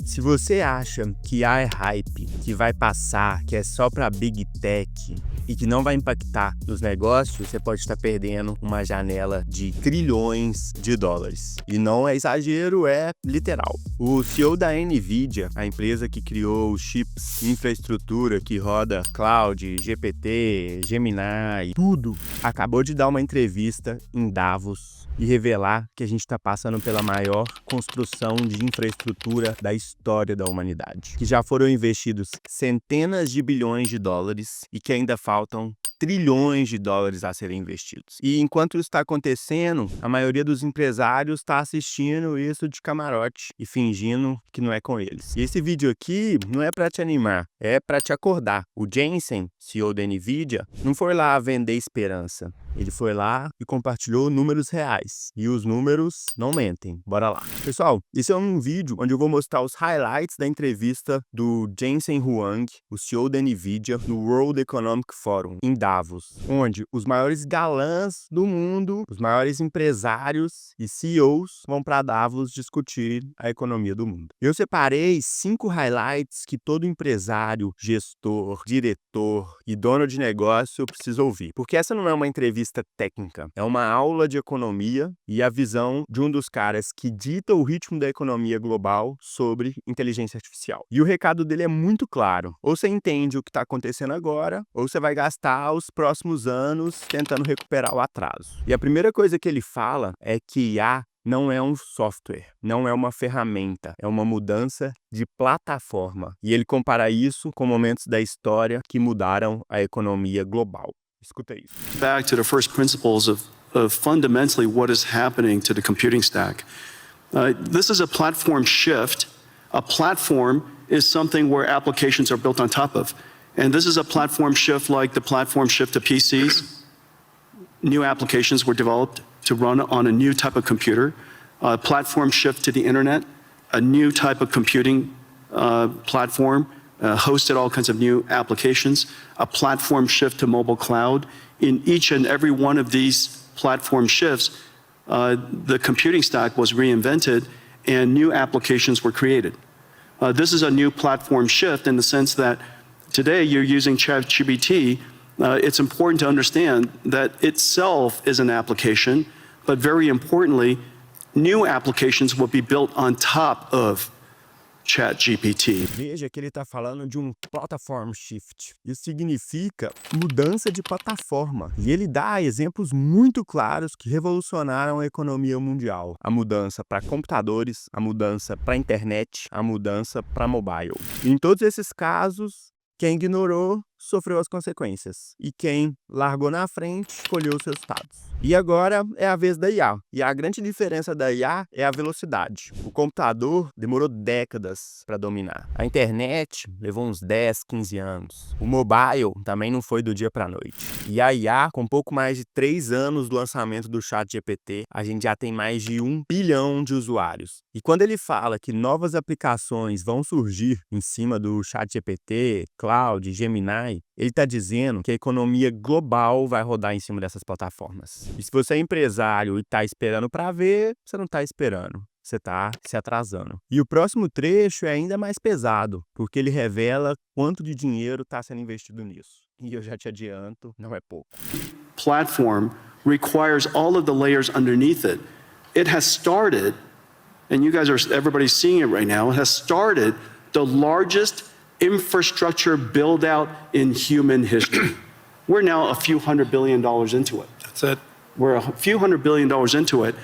Se você acha que IA é hype, que vai passar, que é só para Big Tech e que não vai impactar nos negócios, você pode estar perdendo uma janela de trilhões de dólares. E não é exagero, é literal. O CEO da NVIDIA, a empresa que criou os chips infraestrutura que roda Cloud, GPT, Gemini, tudo, acabou de dar uma entrevista em Davos e revelar que a gente está passando pela maior construção de infraestrutura da história da humanidade, que já foram investidos centenas de bilhões de dólares e que ainda faltam trilhões de dólares a serem investidos. E enquanto isso está acontecendo, a maioria dos empresários está assistindo isso de camarote e fingindo que não é com eles. E esse vídeo aqui não é para te animar, é para te acordar. O Jensen, CEO da NVIDIA, não foi lá vender esperança. Ele foi lá e compartilhou números reais. E os números não mentem. Bora lá. Pessoal, esse é um vídeo onde eu vou mostrar os highlights da entrevista do Jensen Huang, o CEO da NVIDIA, no World Economic Forum, em Davos, onde os maiores galãs do mundo, os maiores empresários e CEOs vão para Davos discutir a economia do mundo. Eu separei 5 highlights que todo empresário, gestor, diretor e dono de negócio precisa ouvir. Porque essa não é uma entrevista técnica, é uma aula de economia e a visão de um dos caras que dita o ritmo da economia global sobre inteligência artificial. E o recado dele é muito claro. Ou você entende o que está acontecendo agora, ou você vai gastar os próximos anos tentando recuperar o atraso. E a primeira coisa que ele fala é que IA não é um software, não é uma ferramenta, é uma mudança de plataforma. E ele compara isso com momentos da história que mudaram a economia global. Escuta isso. Back to the first principles of fundamentally what is happening to the computing stack. This is a platform shift. A platform is something where applications are built on top of. And this is a platform shift like the platform shift to PCs. New applications were developed to run on a new type of computer. A platform shift to the internet, a new type of computing platform. Hosted all kinds of new applications, a platform shift to mobile cloud. In each and every one of these platform shifts, the computing stack was reinvented and new applications were created. This is a new platform shift in the sense that today you're using ChatGPT. It's important to understand that itself is an application, but very importantly, new applications will be built on top of ChatGPT. Veja que ele está falando de um platform shift. Isso significa mudança de plataforma. E ele dá exemplos muito claros que revolucionaram a economia mundial. A mudança para computadores, a mudança para a internet, a mudança para mobile. E em todos esses casos, quem ignorou sofreu as consequências. E quem largou na frente colheu os resultados. E agora é a vez da IA. E a grande diferença da IA é a velocidade. O computador demorou décadas para dominar. A internet levou uns 10, 15 anos. O mobile também não foi do dia para a noite. E a IA, com pouco mais de 3 anos do lançamento do ChatGPT, a gente já tem mais de 1 bilhão de usuários. E quando ele fala que novas aplicações vão surgir em cima do ChatGPT, Cloud, Gemini, ele está dizendo que a economia global vai rodar em cima dessas plataformas. E se você é empresário e está esperando para ver, você não está esperando. Você está se atrasando. E o próximo trecho é ainda mais pesado, porque ele revela quanto de dinheiro está sendo investido nisso. E eu já te adianto, não é pouco. Platform requires all of the layers underneath it. It has started, and everybody's seeing it right now, it has started the largest infrastructure build out in human history. We're now a few $100 billion into it. That's it. We're a few $100 billion into it.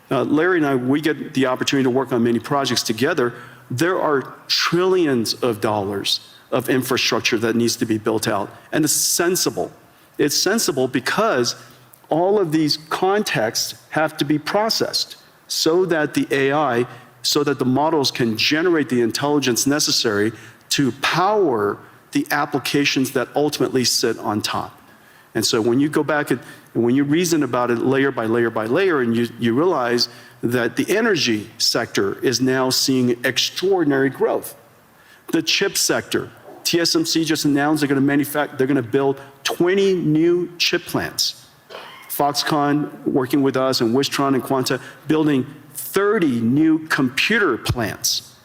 Larry and I, we get the opportunity to work on many projects together. There are trillions of dollars of infrastructure that needs to be built out. And it's sensible. It's sensible because all of these contexts have to be processed so that the AI, so that the models can generate the intelligence necessary to power the applications that ultimately sit on top. And so when you go back and when you reason about it layer by layer by layer, and you realize that the energy sector is now seeing extraordinary growth. The chip sector, TSMC just announced they're going to build 20 new chip plants. Foxconn working with us and Wistron and Quanta building 30 new computer plants.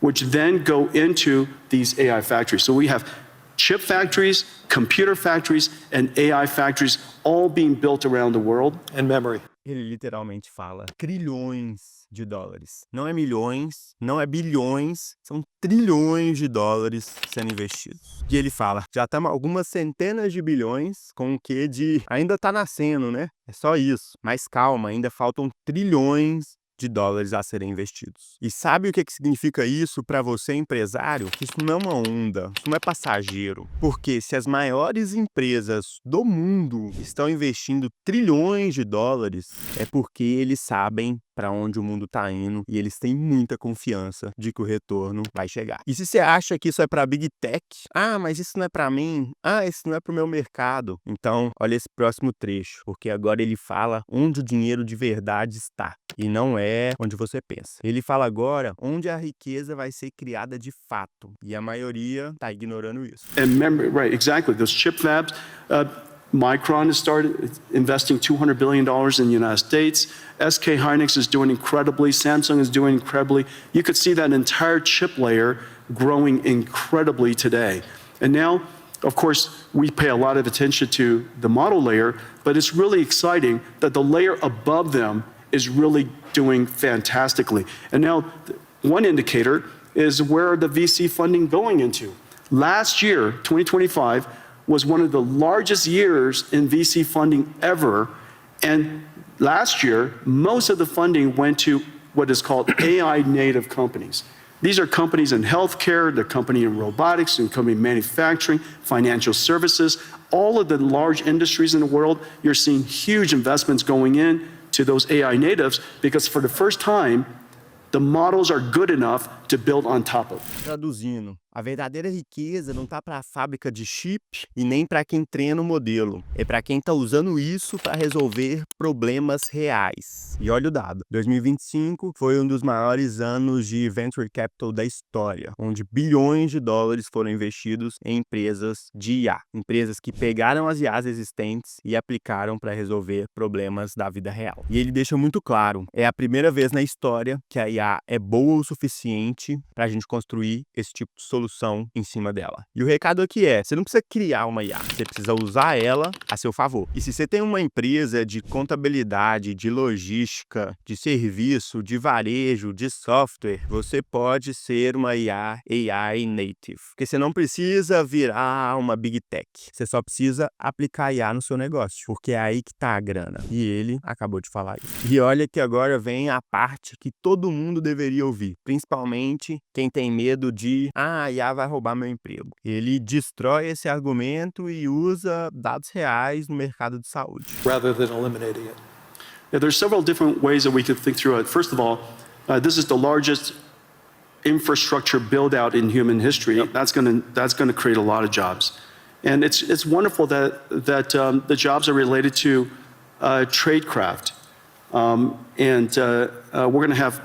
which then go into these AI factories. So we have chip factories, computer factories, and AI factories all being built around the world. And memory. Ele literalmente fala trilhões de dólares. Não é milhões, não é bilhões, são trilhões de dólares sendo investidos. E ele fala, já estamos algumas centenas de bilhões com o que de... Ainda tá nascendo, né? É só isso. Mas calma, ainda faltam trilhões de dólares a serem investidos. E sabe o que significa isso para você, empresário? Isso não é uma onda, isso não é passageiro. Porque se as maiores empresas do mundo estão investindo trilhões de dólares, é porque eles sabem para onde o mundo está indo e eles têm muita confiança de que o retorno vai chegar. E se você acha que isso é para Big Tech, mas isso não é para mim, isso não é para o meu mercado, então olha esse próximo trecho, porque agora ele fala onde o dinheiro de verdade está e não é onde você pensa. Ele fala agora onde a riqueza vai ser criada de fato e a maioria está ignorando isso. And memory, right, exactly. Those chip fabs, Micron has started investing $200 billion in the United States. SK Hynix is doing incredibly. Samsung is doing incredibly. You could see that entire chip layer growing incredibly today. And now, of course, we pay a lot of attention to the model layer, but it's really exciting that the layer above them is really doing fantastically. And now, one indicator is where the VC funding going into. Last year, 2025, was one of the largest years in VC funding ever. And last year, most of the funding went to what is called AI native companies. These are companies in healthcare, they're companies in robotics, and company in manufacturing, financial services. All of the large industries in the world, you're seeing huge investments going in to those AI natives because for the first time, the models are good enough to build on top of. Traduzindo, a verdadeira riqueza não tá para a fábrica de chip e nem para quem treina o modelo. É para quem tá usando isso para resolver problemas reais. E olha o dado. 2025 foi um dos maiores anos de venture capital da história, onde bilhões de dólares foram investidos em empresas de IA. Empresas que pegaram as IAs existentes e aplicaram para resolver problemas da vida real. E ele deixa muito claro, é a primeira vez na história que a IA é boa o suficiente para a gente construir esse tipo de solução em cima dela. E o recado aqui é, você não precisa criar uma IA, você precisa usar ela a seu favor. E se você tem uma empresa de contabilidade, de logística, de serviço, de varejo, de software, você pode ser uma IA AI native. Porque você não precisa virar uma Big Tech, você só precisa aplicar IA no seu negócio, porque é aí que tá a grana. E ele acabou de falar isso. E olha que agora vem a parte que todo mundo deveria ouvir, principalmente quem tem medo de a IA vai roubar meu emprego. Ele destrói esse argumento e usa dados reais no mercado de saúde. Rather than eliminating it. Yeah, there's several different ways that we could think through it. First of all, this is the largest infrastructure build out in human history. Yep. That's going to create a lot of jobs. And it's wonderful that the jobs are related to tradecraft. We're going to have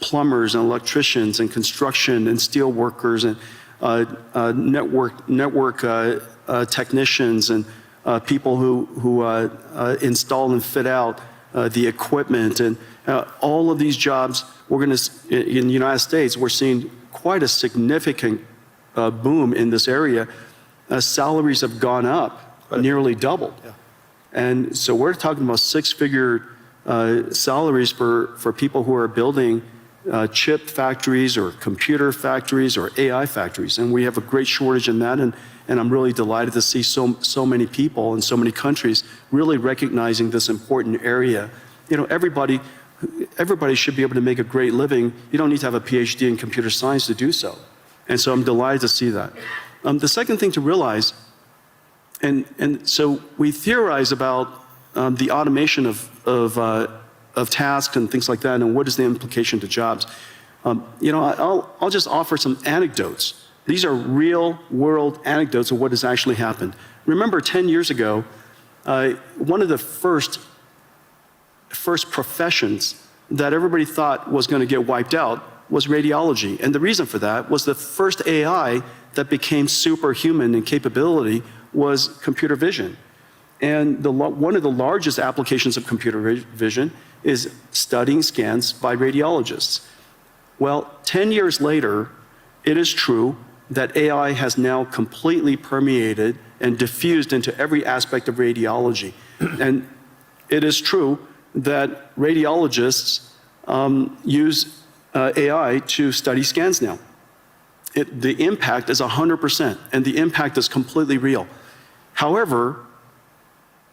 plumbers and electricians and construction and steel workers and network technicians and people who install and fit out the equipment. And all of these jobs, in the United States, we're seeing quite a significant boom in this area. Salaries have gone up, nearly doubled. Yeah. And so we're talking about six-figure salaries for people who are building chip factories or computer factories or AI factories. And we have a great shortage in that. And I'm really delighted to see so many people in so many countries really recognizing this important area. You know, everybody should be able to make a great living. You don't need to have a PhD in computer science to do so. And so I'm delighted to see that. The second thing to realize, and so we theorize about the automation of tasks and things like that, and what is the implication to jobs. I'll just offer some anecdotes. These are real world anecdotes of what has actually happened. Remember 10 years ago, one of the first professions that everybody thought was going to get wiped out was radiology. And the reason for that was the first AI that became superhuman in capability was computer vision. And one of the largest applications of computer vision is studying scans by radiologists. Well, 10 years later, it is true that AI has now completely permeated and diffused into every aspect of radiology. And it is true that radiologists use AI to study scans now. The impact is 100%, and the impact is completely real. However,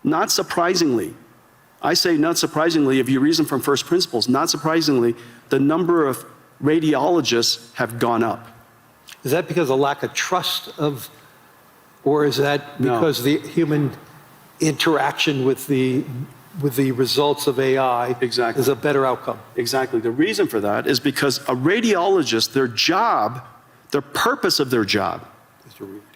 not surprisingly, I say not surprisingly, if you reason from first principles, not surprisingly, the number of radiologists have gone up. Is that because of lack of trust of, or is that No. because the human interaction with the results of AI Exactly. is a better outcome? Exactly. The reason for that is because a radiologist, their job, the purpose of their job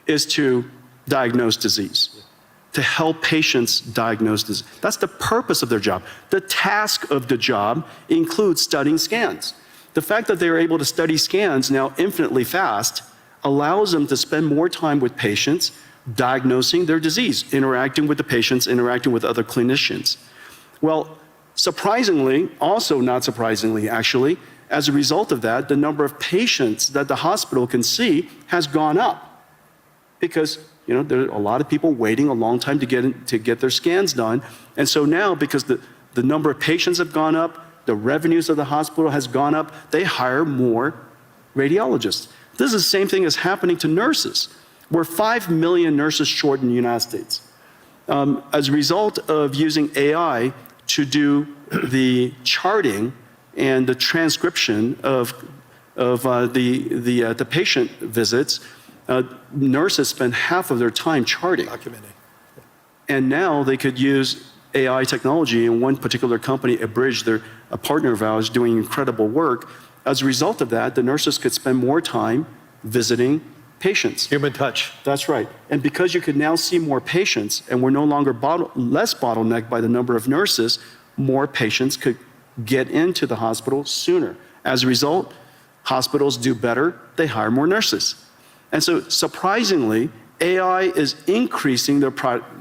is to diagnose disease, to help patients diagnose disease. That's the purpose of their job. The task of the job includes studying scans. The fact that they're able to study scans now infinitely fast allows them to spend more time with patients, diagnosing their disease, interacting with the patients, interacting with other clinicians. Well, surprisingly, also not surprisingly actually, as a result of that, the number of patients that the hospital can see has gone up. Because there are a lot of people waiting a long time to get their scans done. And so now, because the number of patients have gone up, the revenues of the hospital has gone up, they hire more radiologists. This is the same thing as happening to nurses. We're 5 million nurses short in the United States. As a result of using AI to do the charting and the transcription of the patient visits, nurses spend half of their time charting. Documenting. And now they could use AI technology, and one particular company, Abridge, they're a partner of ours doing incredible work. As a result of that, the nurses could spend more time visiting patients. Human touch. That's right. And because you could now see more patients, and we're no longer less bottlenecked by the number of nurses, more patients could get into the hospital sooner. As a result, hospitals do better, they hire more nurses. And so surprisingly, AI is increasing their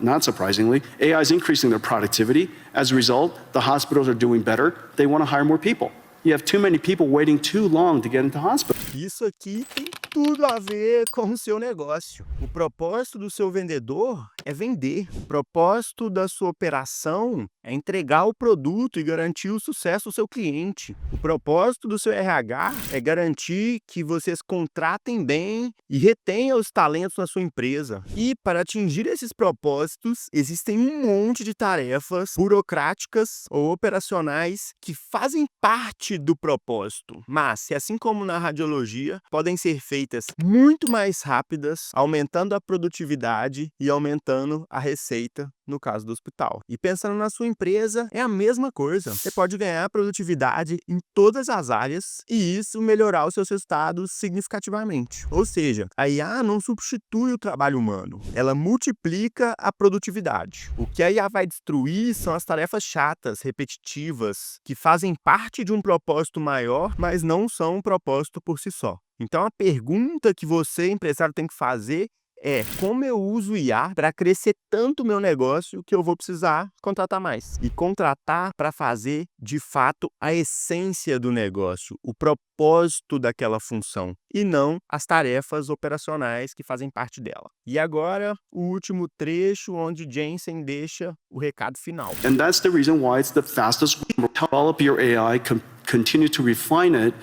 not surprisingly, AI is increasing their productivity. As a result, the hospitals are doing better. They want to hire more people. You have too many people waiting too long to get into hospital. Isso aqui tem tudo a ver com o seu negócio. O propósito do seu vendedor é vender. O propósito da sua operação é entregar o produto e garantir o sucesso do seu cliente. O propósito do seu RH é garantir que vocês contratem bem e retenham os talentos na sua empresa. E para atingir esses propósitos, existem um monte de tarefas burocráticas ou operacionais que fazem parte do propósito, mas, assim como na radiologia, podem ser feitas muito mais rápidas, aumentando a produtividade e aumentando a receita no caso do hospital. E pensando na sua empresa, é a mesma coisa. Você pode ganhar produtividade em todas as áreas e isso melhorar os seus resultados significativamente. Ou seja, a IA não substitui o trabalho humano, ela multiplica a produtividade. O que a IA vai destruir são as tarefas chatas, repetitivas, que fazem parte de um propósito maior, mas não são um propósito por si só. Então a pergunta que você, empresário, tem que fazer é: como eu uso o IA para crescer tanto o meu negócio que eu vou precisar contratar mais? E contratar para fazer, de fato, a essência do negócio, o propósito daquela função, e não as tarefas operacionais que fazem parte dela. E agora, o último trecho onde Jensen deixa o recado final. And that's the reason why it's the fastest. Develop your AI, continue to refine it,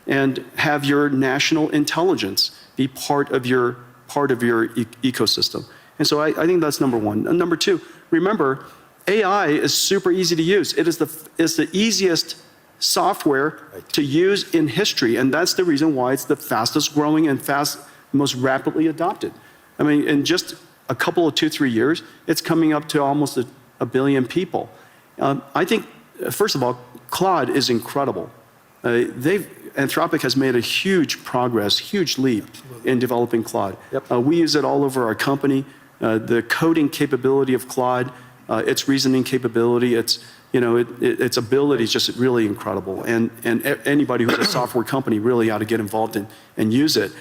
and have your national intelligence be part of your ecosystem. And so I think that's number one. And number two, remember, AI is super easy to use. It's the easiest software to use in history, and that's the reason why it's the fastest growing and most rapidly adopted. I mean, in just a couple of 2-3 years, it's coming up to almost a billion people. I think, first of all, Claude is incredible. Anthropic has made a huge progress, huge leap in developing Claude. Yep. We use it all over our company. The coding capability of Claude, its reasoning capability, its ability is just really incredible. And anybody who's a software company really ought to get involved and use it.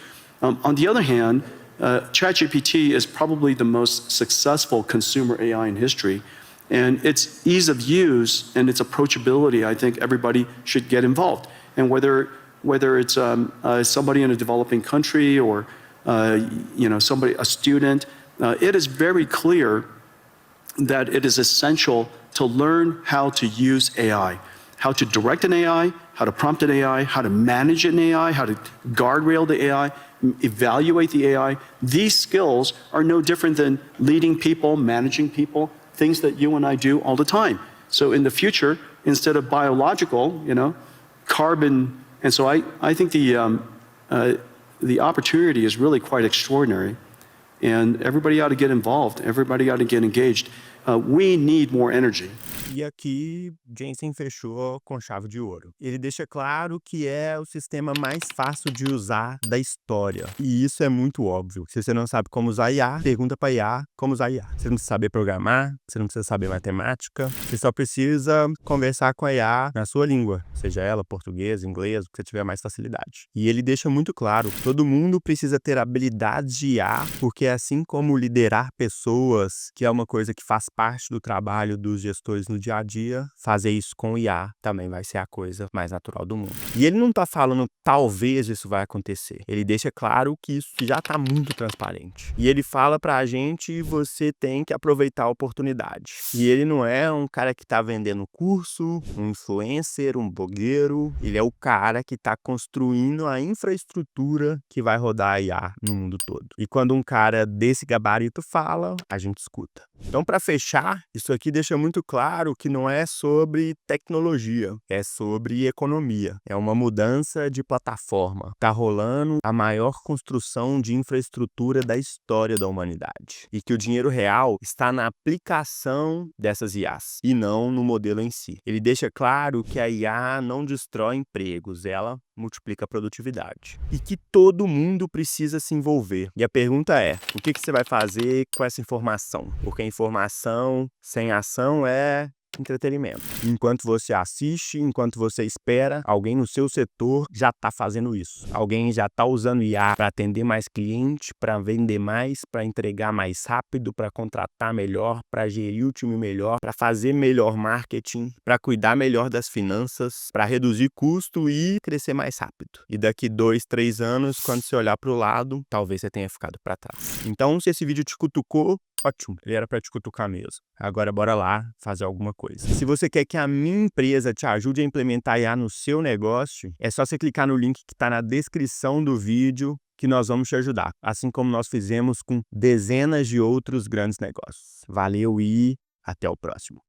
On the other hand, ChatGPT is probably the most successful consumer AI in history. And its ease of use and its approachability, I think everybody should get involved. And whether whether it's somebody in a developing country or a student, it is very clear that it is essential to learn how to use AI, how to direct an AI, how to prompt an AI, how to manage an AI, how to guardrail the AI, evaluate the AI. These skills are no different than leading people, managing people, things that you and I do all the time. So in the future, instead of biological, carbon, and so I think the opportunity is really quite extraordinary, and everybody ought to get involved. Everybody ought to get engaged. We need more energy. E aqui, Jensen fechou com chave de ouro. Ele deixa claro que é o sistema mais fácil de usar da história. E isso é muito óbvio. Se você não sabe como usar IA, pergunta para IA como usar IA. Você não precisa saber programar, você não precisa saber matemática, você só precisa conversar com a IA na sua língua, seja ela português, inglês, o que você tiver mais facilidade. E ele deixa muito claro, todo mundo precisa ter habilidades de IA, porque assim como liderar pessoas, que é uma coisa que faz parte do trabalho dos gestores no dia a dia, fazer isso com IA também vai ser a coisa mais natural do mundo. E ele não tá falando talvez isso vai acontecer. Ele deixa claro que isso já tá muito transparente. E ele fala pra gente, você tem que aproveitar a oportunidade. E ele não é um cara que tá vendendo curso, um influencer, um blogueiro. Ele é o cara que tá construindo a infraestrutura que vai rodar a IA no mundo todo. E quando um cara desse gabarito fala, a gente escuta. Então, para fechar, isso aqui deixa muito claro que não é sobre tecnologia, é sobre economia. É uma mudança de plataforma. Tá rolando a maior construção de infraestrutura da história da humanidade. E que o dinheiro real está na aplicação dessas IAs e não no modelo em si. Ele deixa claro que a IA não destrói empregos, ela multiplica a produtividade. E que todo mundo precisa se envolver. E a pergunta é, o que você vai fazer com essa informação? Porque a informação sem ação é entretenimento. Enquanto você assiste, enquanto você espera, alguém no seu setor já está fazendo isso. Alguém já está usando IA para atender mais cliente, para vender mais, para entregar mais rápido, para contratar melhor, para gerir o time melhor, para fazer melhor marketing, para cuidar melhor das finanças, para reduzir custo e crescer mais rápido. E daqui 2, 3 anos, quando você olhar para o lado, talvez você tenha ficado para trás. Então, se esse vídeo te cutucou, ótimo, ele era para te cutucar mesmo. Agora bora lá fazer alguma coisa. Se você quer que a minha empresa te ajude a implementar IA no seu negócio, é só você clicar no link que está na descrição do vídeo que nós vamos te ajudar, assim como nós fizemos com dezenas de outros grandes negócios. Valeu e até o próximo.